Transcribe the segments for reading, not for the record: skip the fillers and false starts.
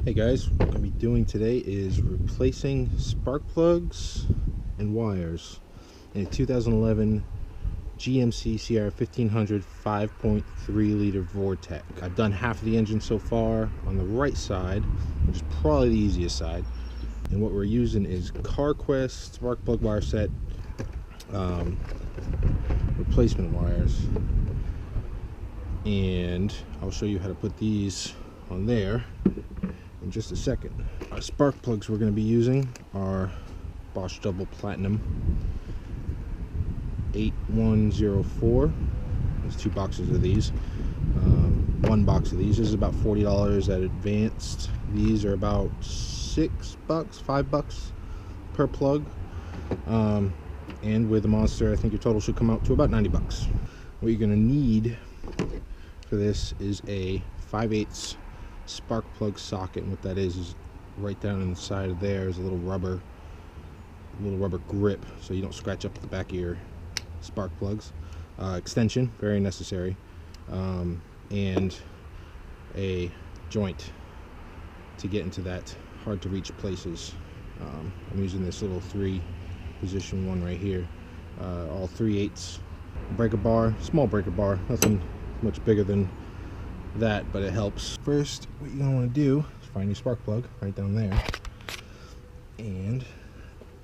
Hey guys, what I'm going to be doing today is replacing spark plugs and wires in a 2011 GMC Sierra 1500 5.3 liter Vortec. I've done half of the engine so far on the right side, which is probably the easiest side. And what we're using is CarQuest spark plug wire set replacement wires. And I'll show you how to put these on there in just a second. Our spark plugs we're going to be using are Bosch Double Platinum 8104. There's 2 boxes of these. One box of these is about $40 at Advanced. These are about $5 per plug. And with the Monster, I think your total should come out to about $90. What you're going to need for this is a 5/8 spark plug socket, and what that is right down in the side of there is a little rubber grip so you don't scratch up the back of your spark plugs. Extension, very necessary, and a joint to get into that hard to reach places. I'm using this little 3-position one right here, all 3/8 breaker bar, small breaker bar, nothing much bigger than that, but it helps. First, what you're going to want to do is find your spark plug right down there and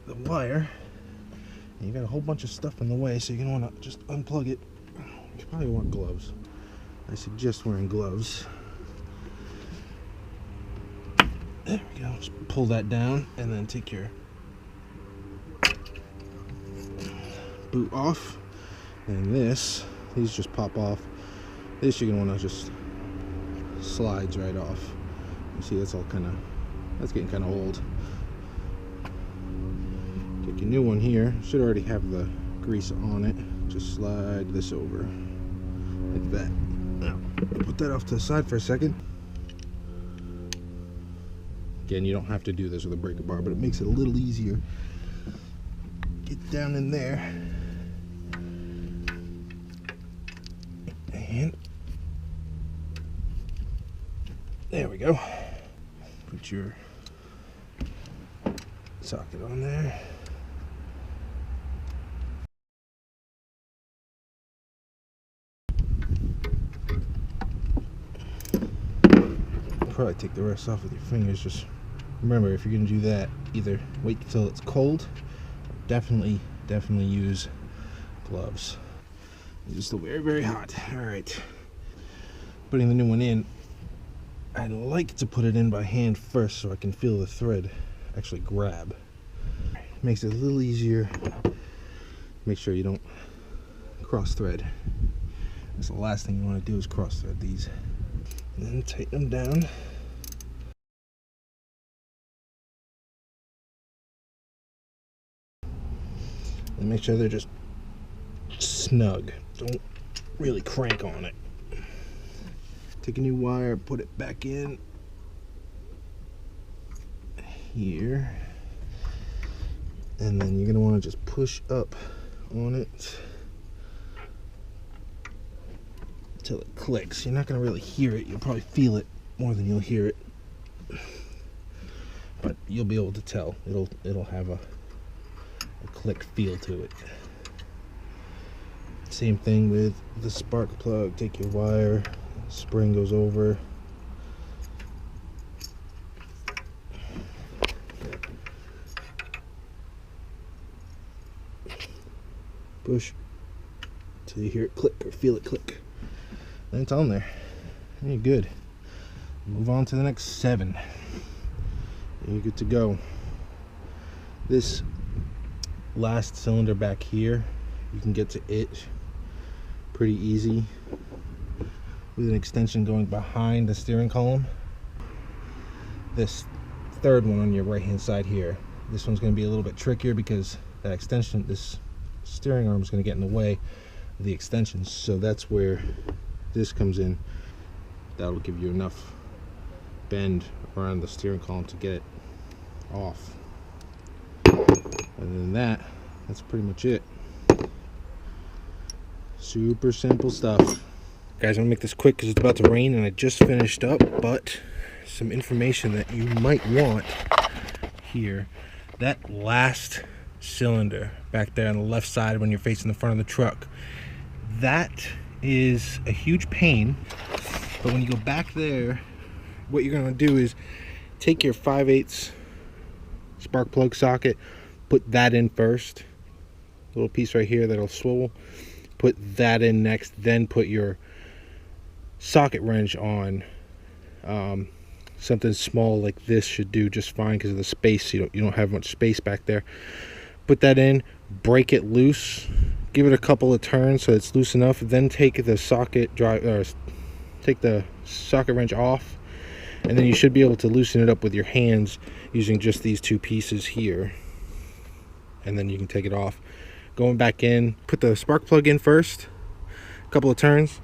the wire. And you got a whole bunch of stuff in the way, so you're going to want to just unplug it. You probably want gloves. I suggest wearing gloves. There we go. Just pull that down and then take your boot off. And these just pop off. This you're going to want to just slides right off. You see, that's getting kind of old. Take your new one here. Should already have the grease on it. Just slide this over like that. Now, put that off to the side for a second. Again, you don't have to do this with a breaker bar, but it makes it a little easier. Get down in there and there we go. Put your socket on there. Probably take the rest off with your fingers. Just remember, if you're going to do that, either wait until it's cold, or definitely use gloves. It's still very, very hot. Alright, putting the new one in, I like to put it in by hand first so I can feel the thread actually grab. Makes it a little easier. Make sure you don't cross thread. That's the last thing you want to do, is cross thread these. And then tighten them down. And make sure they're just snug. Don't really crank on it. Take a new wire, put it back in here, and then you're going to want to just push up on it until it clicks. You're not going to really hear it. You'll probably feel it more than you'll hear it, but you'll be able to tell. It'll have a click feel to it. Same thing with the spark plug. Take your wire, spring goes over, push till you hear it click or feel it click. Then it's on there. And you're good. Move on to the next 7. And you're good to go. This last cylinder back here, you can get to it pretty easy with an extension going behind the steering column. This third one on your right hand side here, this one's going to be a little bit trickier because that extension, this steering arm, is going to get in the way of the extensions, so that's where this comes in. That'll give you enough bend around the steering column to get it off. Other than that, that's pretty much it. Super simple stuff. Guys, I'm gonna make this quick because it's about to rain and I just finished up, but some information that you might want here. That last cylinder back there on the left side when you're facing the front of the truck, that is a huge pain. But when you go back there, what you're going to do is take your 5/8 spark plug socket, put that in first, little piece right here that'll swivel, put that in next, then put your socket wrench on. Something small like this should do just fine because of the space. You don't have much space back there. Put that in, break it loose, give it a couple of turns so it's loose enough, then take the socket take the socket wrench off, and then you should be able to loosen it up with your hands using just these two pieces here, and then you can take it off. Going back in, put the spark plug in first, a couple of turns,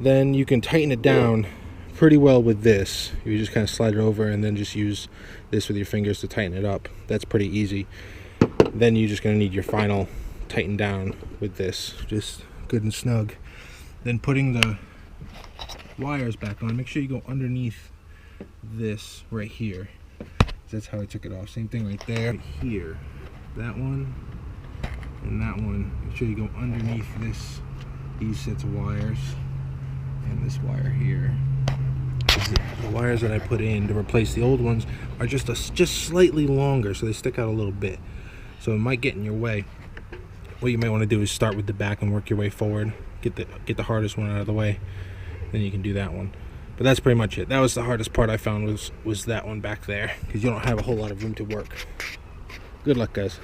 then you can tighten it down pretty well with this. You just kind of slide it over and then just use this with your fingers to tighten it up. That's pretty easy. Then you're just going to need your final tighten down with this, just good and snug. Then putting the wires back on, make sure you go underneath this right here. That's how I took it off. Same thing right there. Right here, that one and that one. Make sure you go underneath these sets of wires and this wire here. The wires that I put in to replace the old ones are just slightly longer, so they stick out a little bit. So it might get in your way. What you might want to do is start with the back and work your way forward. Get the hardest one out of the way. Then you can do that one. But that's pretty much it. That was the hardest part I found was that one back there, because you don't have a whole lot of room to work. Good luck, guys.